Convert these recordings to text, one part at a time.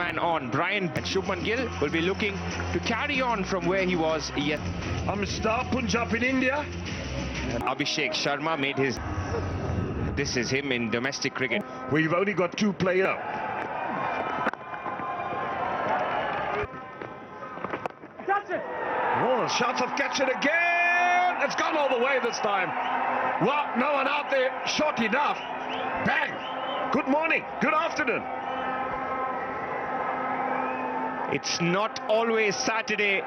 man on. Shubman Gill will be looking to carry on from where he was yet. Star Punjab in India. And Abhishek Sharma made his... This is him in domestic cricket. We've only got 2 players. Oh, shots of catch it again. It's gone all the way this time. Well, no one out there short enough. Bang. Good morning. Good afternoon. It's not always Saturday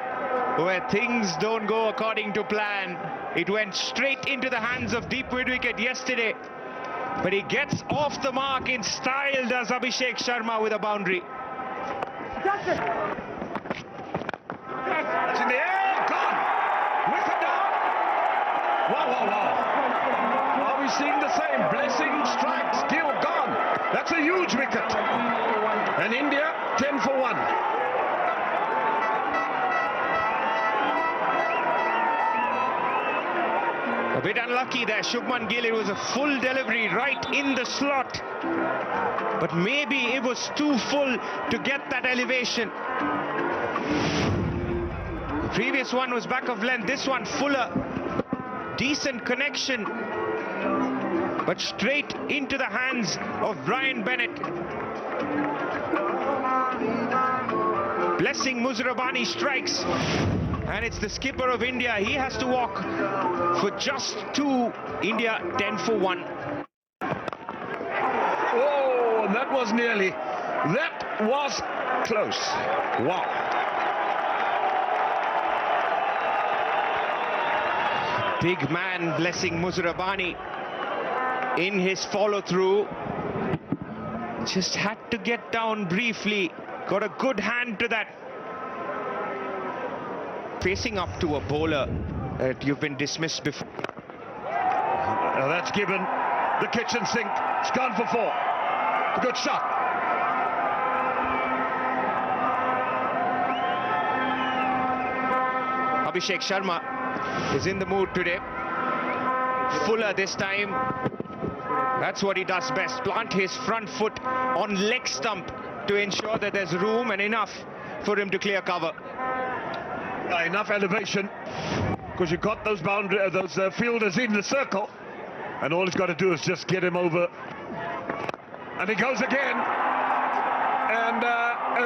where things don't go according to plan. It went straight into the hands of deep mid-wicket yesterday. But he gets off the mark in style, does Abhishek Sharma, with a boundary. That's in the air. Gone. Wicket down. Wow, wow, wow. Are we seeing the same? Blessing, strike, still gone. That's a huge wicket. And India, 10 for 1. A bit unlucky there, Shubman Gill. It was a full delivery right in the slot. But maybe it was too full to get that elevation. The previous one was back of length. This one fuller. Decent connection. But straight into the hands of Brian Bennett. Blessing Muzarabani strikes. And it's the skipper of India. He has to walk for just 2. India 10 for 1. Oh, that was nearly. That was close. Wow. Big man Blessing Muzarabani in his follow-through. Just had to get down briefly. Got a good hand to that. Facing up to a bowler that you've been dismissed before. That's given the kitchen sink. It's gone for 4. A good shot. Abhishek Sharma is in the mood today. Fuller this time. That's what he does best. Plant his front foot on leg stump to ensure that there's room and enough for him to clear cover. Enough elevation, because you've got those fielders in the circle, and all he's got to do is just get him over. And he goes again, and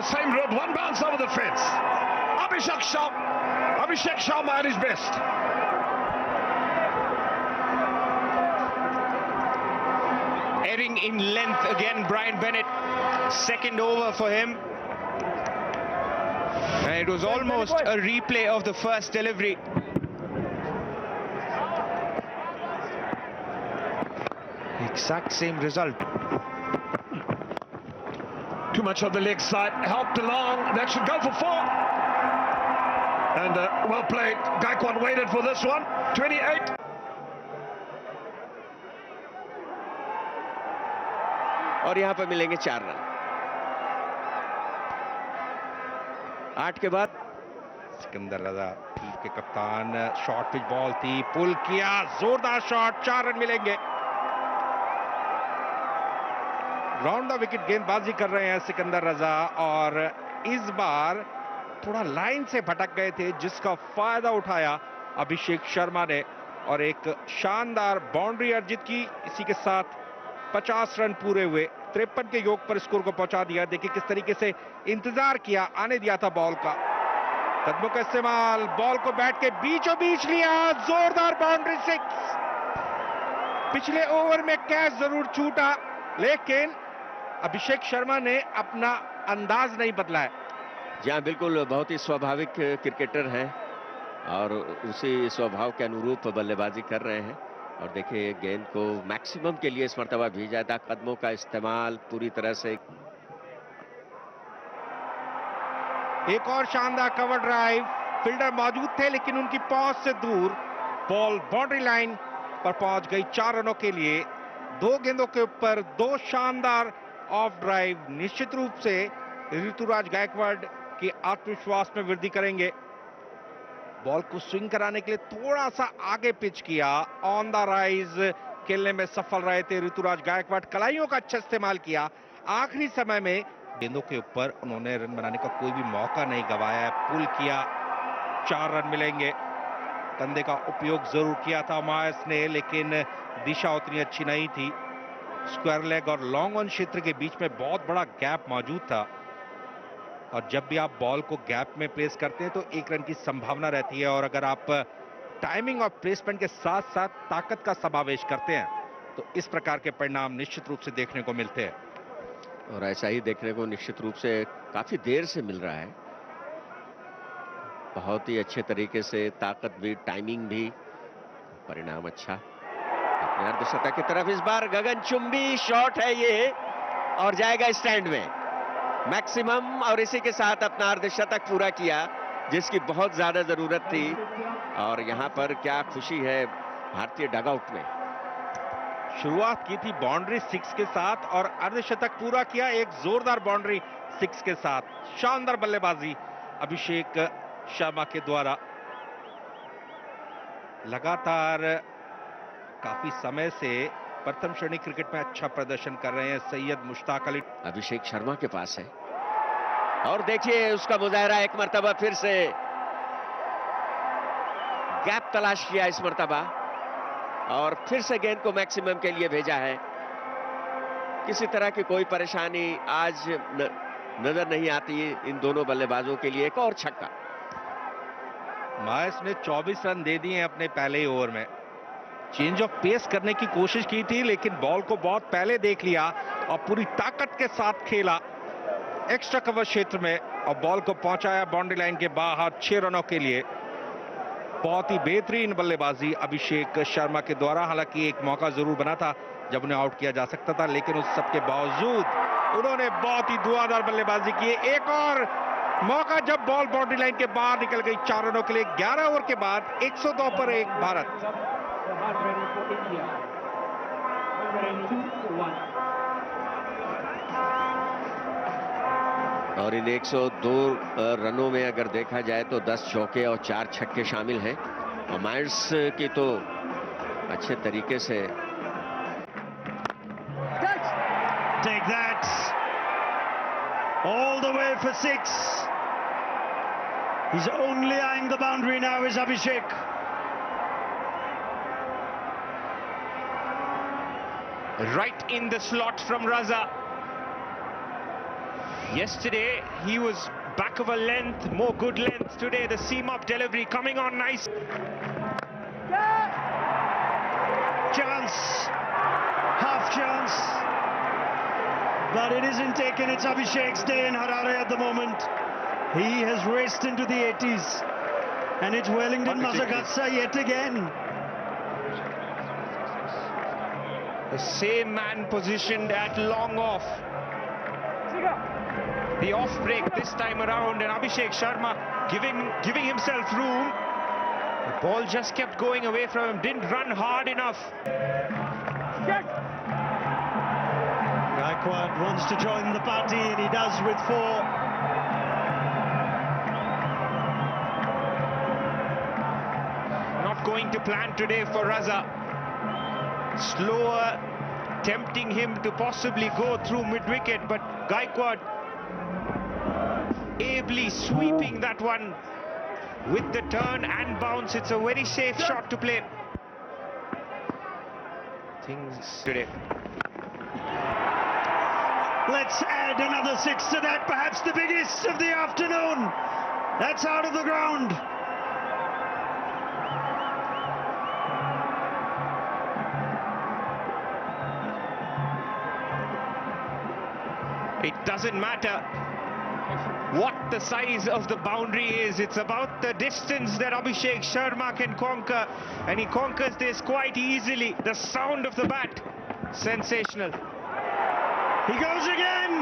same road, 1 bounce over the fence. Abhishek Sharma at his best. Erring in length again, Brian Bennett. Second over for him. And it was almost a replay of the first delivery. Exact same result. Too much on the leg side, helped along. That should go for 4. And well played. Gaikwad waited for this one. 28. और यहाँ पर मिलेंगे 4 run. 8 के बाद सिकंदर रजा team के कप्तान, short pitch ball थी, पुल किया, जोरदार शॉट, 4 रन मिलेंगे। राउंड द विकेट गेंदबाजी कर रहे हैं सिकंदर रजा, और इस बार थोड़ा लाइन से भटक गए थे, जिसका फायदा उठाया अभिषेक शर्मा ने और एक शानदार बाउंड्री अर्जित की। इसी के साथ 50 रन पूरे हुए, 53 के योग पर स्कोर को पहुंचा दिया। देखिए किस तरीके से इंतजार किया, आने दिया था बॉल का। कदमों का इस्तेमाल, बॉल को बैट के बीचों बीच लिया, जोरदार बाउंड्री 6। पिछले ओवर में कैच जरूर छूटा, लेकिन अभिषेक शर्मा ने अपना अंदाज नहीं बदला है। जी हाँ, बिल्कुल, बहुत ही स्वाभाविक क्रिकेटर हैं और उसी स्वभाव के अनुरूप बल्लेबाजी कर रहे हैं। और देखिए गेंद को मैक्सिमम के लिए इस मर्तबा भेजा था, कदमों का इस्तेमाल पूरी तरह से। एक और शानदार कवर ड्राइव, फील्डर मौजूद थे लेकिन उनकी पहुंच से दूर, बॉल बाउंड्री लाइन पर पहुंच गई 4 रनों के लिए। 2 गेंदों के ऊपर 2 शानदार ऑफ ड्राइव निश्चित रूप से ऋतुराज गायकवाड़ के आत्मविश्वास में वृद्धि करेंगे। बॉल को स्विंग कराने के लिए थोड़ा सा आगे पिच किया, ऑन द राइज खेलने में सफल रहे थे ऋतुराज गायकवाड़। कलाइयों का अच्छा इस्तेमाल किया, आखिरी समय में गेंदों के ऊपर उन्होंने रन बनाने का कोई भी मौका नहीं गवाया है। पुल किया, 4 रन मिलेंगे। कंधे का उपयोग जरूर किया था मायस ने, लेकिन दिशा उतनी अच्छी नहीं थी। स्क्वायर लेग और लॉन्ग ऑन क्षेत्र के बीच में बहुत बड़ा गैप मौजूद था, और जब भी आप बॉल को गैप में प्लेस करते हैं तो 1 रन की संभावना रहती है, और अगर आप टाइमिंग और प्लेसमेंट के साथ साथ ताकत का समावेश करते हैं तो इस प्रकार के परिणाम निश्चित रूप से देखने को मिलते हैं। और ऐसा ही देखने को निश्चित रूप से काफी देर से मिल रहा है। बहुत ही अच्छे तरीके से ताकत भी, टाइमिंग भी, परिणाम अच्छा। अपने अर्धशतक की तरफ इस बार गगनचुंबी शॉट है ये, और जाएगा स्टैंड में मैक्सिमम, और इसी के साथ अपना अर्धशतक पूरा किया जिसकी बहुत ज्यादा जरूरत थी। और यहां पर क्या खुशी है भारतीय डगआउट में। शुरुआत की थी बाउंड्री 6 के साथ और अर्धशतक पूरा किया एक जोरदार बाउंड्री 6 के साथ। शानदार बल्लेबाजी अभिषेक शर्मा के द्वारा। लगातार काफी समय से प्रथम श्रेणी क्रिकेट में अच्छा प्रदर्शन कर रहे हैं सैयद मुश्ताक अली। अभिषेक शर्मा के पास है, और देखिए उसका मुजाहरा एक मर्तबा फिर से, गैप तलाश किया इस मर्तबा, और फिर से गेंद को मैक्सिमम के लिए भेजा है। किसी तरह की कोई परेशानी आज नजर नहीं आती इन दोनों बल्लेबाजों के लिए। एक और छक्का। मायस ने 24 रन दे दिए अपने पहले ही ओवर में। चेंज ऑफ पेस करने की कोशिश की थी, लेकिन बॉल को बहुत पहले देख लिया और पूरी ताकत के साथ खेला एक्स्ट्रा कवर क्षेत्र में, और बॉल को पहुंचाया बाउंड्री लाइन के बाहर 6 रनों के लिए। बहुत ही बेहतरीन बल्लेबाजी अभिषेक शर्मा के द्वारा। हालांकि एक मौका जरूर बना था जब उन्हें आउट किया जा सकता था, लेकिन उस सब के बावजूद उन्होंने बहुत ही धुआंधार बल्लेबाजी की। एक और मौका जब बॉल बाउंड्री लाइन के बाहर निकल गई 4 रनों के लिए। 11 ओवर के बाद 102 पर 1 भारत। और इन 102 रनों में अगर देखा जाए तो 10 चौके और 4 छक्के शामिल हैं, और मायर्स की तो अच्छे तरीके से। Take that, all the way for 6. He's only eyeing the boundary now is Abhishek. Right in the slot from Raza. Yesterday he was back of a length, more good length. Today the seam up delivery coming on nice. Chance, half chance, but it isn't taken. It's Abhishek's day in Harare at the moment. He has raced into the 80s, and it's Wellington Mazaghatsa yet again. The same man positioned at long off. The off break this time around, and Abhishek Sharma giving himself room. The ball just kept going away from him, didn't run hard enough. Gaikwad wants to join the party, and he does with 4. Not going to plan today for Raza. Slower, tempting him to possibly go through mid-wicket, but Gaikwad ably sweeping that one with the turn and bounce. It's a very safe shot to play. Things today. Let's add another 6 to that, perhaps the biggest of the afternoon. That's out of the ground. It doesn't matter what the size of the boundary is. It's about the distance that Abhishek Sharma can conquer, and he conquers this quite easily. The sound of the bat, sensational. He goes again.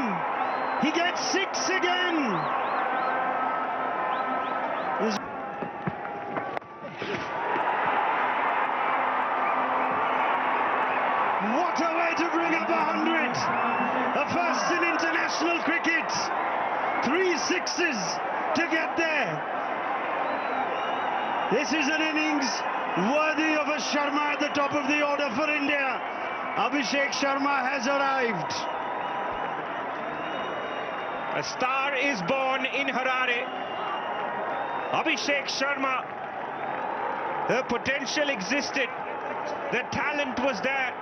He gets 6 again. What a way to bring up 100. A first in international cricket. 3 sixes to get there. This is an innings worthy of a Sharma at the top of the order for India. Abhishek Sharma has arrived. A star is born in Harare. Abhishek Sharma. The potential existed. The talent was there.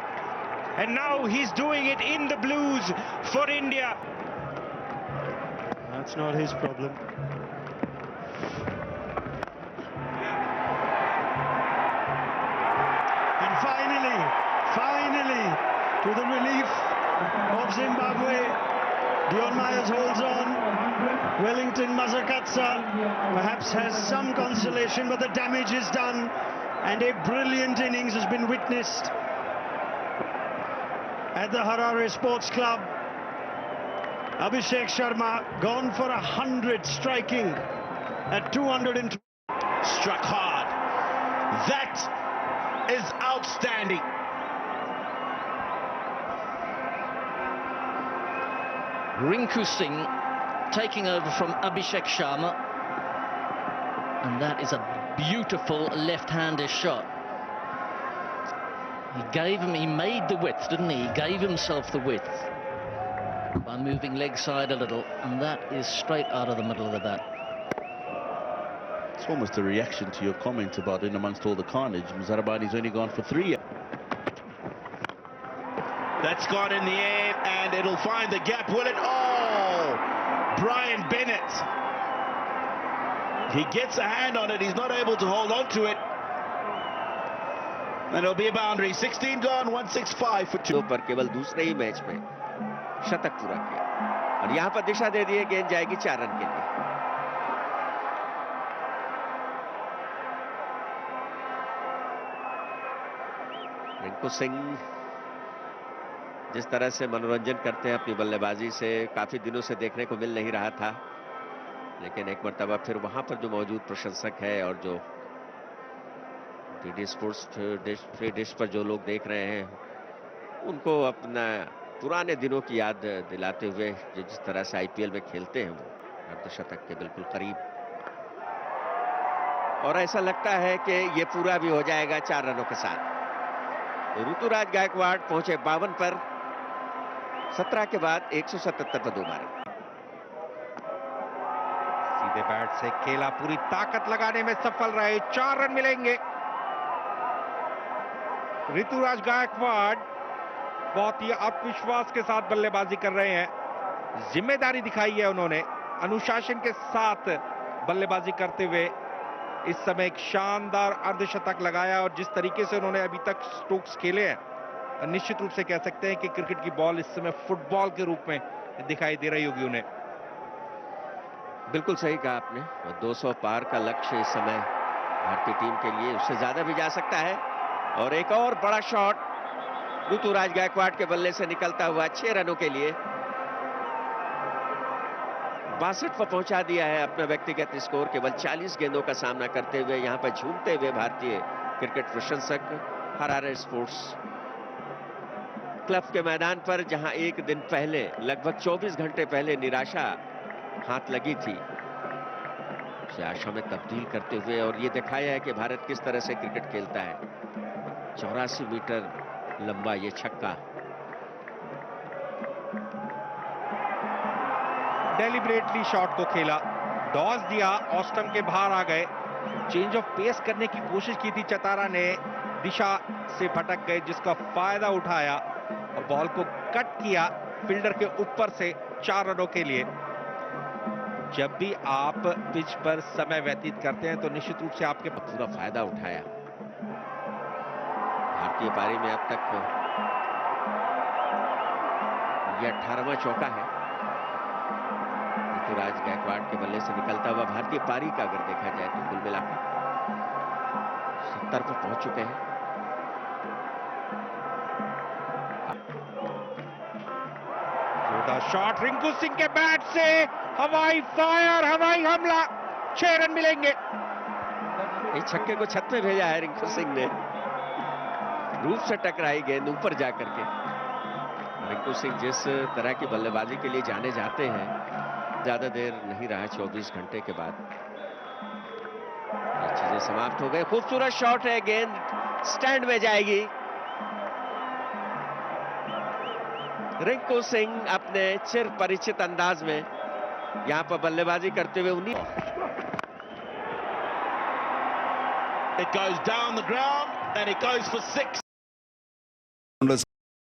And now he's doing it in the blues for India. That's not his problem. And finally, to the relief of Zimbabwe, Dion Myers holds on. Wellington Mazakatsa perhaps has some consolation, but the damage is done, and a brilliant innings has been witnessed at the Harare Sports Club. Abhishek Sharma gone for 100, striking at 220. Struck hard. That is outstanding. Rinku Singh taking over from Abhishek Sharma, and that is a beautiful left-handed shot. He made the width, didn't he? He gave himself the width by moving leg side a little, and that is straight out of the middle of the bat. It's almost a reaction to your comment about in amongst all the carnage. Muzarabani's only gone for 3. That's gone in the air, and it'll find the gap, will it? Oh! Brian Bennett. He gets a hand on it, he's not able to hold on to it. And it'll be a boundary. 16 gone, 165 for 2. पर केवल दूसरे ही match में शतक पूरा किया, और यहां पर दिशा दे दी है, गेंद जाएगी 4 रन के लिए। रिंकू सिंह जिस तरह से मनोरंजन करते हैं अपनी बल्लेबाजी से, काफी दिनों से देखने को मिल नहीं रहा था, लेकिन एक मर्तबा फिर वहां पर जो मौजूद प्रशंसक है और जो डीडी स्पोर्ट्स फ्री डिश पर जो लोग देख रहे हैं, उनको अपना पुराने दिनों की याद दिलाते हुए जिस तरह से आईपीएल में खेलते हैं वो अर्धशतक के बिल्कुल करीब, और ऐसा लगता है कि ये पूरा भी हो जाएगा 4 रनों के साथ। ऋतुराज गायकवाड़ पहुंचे 52 पर, 17 के बाद 177 पर 2 मारे। सीधे बैट से खेला, पूरी ताकत लगाने में सफल रहे, 4 रन मिलेंगे। ऋतुराज गायकवाड़ बहुत ही आत्मविश्वास के साथ बल्लेबाजी कर रहे हैं, जिम्मेदारी दिखाई है उन्होंने, अनुशासन के साथ बल्लेबाजी करते हुए इस समय एक शानदार अर्धशतक लगाया, और जिस तरीके से उन्होंने अभी तक स्ट्रोक्स खेले हैं, निश्चित रूप से कह सकते हैं कि क्रिकेट की बॉल इस समय फुटबॉल के रूप में दिखाई दे रही होगी उन्हें। बिल्कुल सही कहा आपने, और 200 पार का लक्ष्य इस समय भारतीय टीम के लिए, उससे ज्यादा भी जा सकता है। और एक और बड़ा शॉट ऋतुराज गायकवाड़ के बल्ले से निकलता हुआ 6 रनों के लिए 62 पर पहुंचा दिया है अपना व्यक्तिगत स्कोर। केवल 40 गेंदों का सामना करते हुए यहां पर झूमते हुए भारतीय क्रिकेट प्रशंसक हरारे स्पोर्ट्स क्लब के मैदान पर, जहां एक दिन पहले लगभग 24 घंटे पहले निराशा हाथ लगी थी, उसे आशा में तब्दील करते हुए, और ये दिखाया है कि भारत किस तरह से क्रिकेट खेलता है। 84 मीटर लंबा ये छक्का। डेलिबरेटली शॉट को खेला, डॉज दिया, ऑस्टम के बाहर आ गए, चेंज ऑफ पेस करने की कोशिश की थी चतारा ने, दिशा से भटक गए, जिसका फायदा उठाया और बॉल को कट किया फील्डर के ऊपर से 4 रनों के लिए। जब भी आप पिच पर समय व्यतीत करते हैं तो निश्चित रूप से आपके पूरा फायदा उठाया। भारतीय पारी में अब तक यह 18वां चौका है ऋतुराज गायकवाड़ के बल्ले से निकलता हुआ भारतीय पारी का। अगर देखा जाए तो कुल मिलाकर 70 पर पहुंच चुके हैं। जोरदार शॉट रिंकू सिंह के बैट से, हवाई फायर, हवाई हमला, 6 रन मिलेंगे। इस छक्के को छत में भेजा है रिंकू सिंह ने, रूप से टकराई गेंद ऊपर जाकर के। रिंकू सिंह जिस तरह की बल्लेबाजी के लिए जाने जाते हैं, ज्यादा देर नहीं रहा, 24 घंटे के बाद ये चीजें समाप्त हो गई। खूबसूरत शॉट है, गेंद स्टैंड में जाएगी। रिंकू सिंह अपने चिर परिचित अंदाज में यहाँ पर बल्लेबाजी करते हुए 19 It goes down the ground and it goes for 6.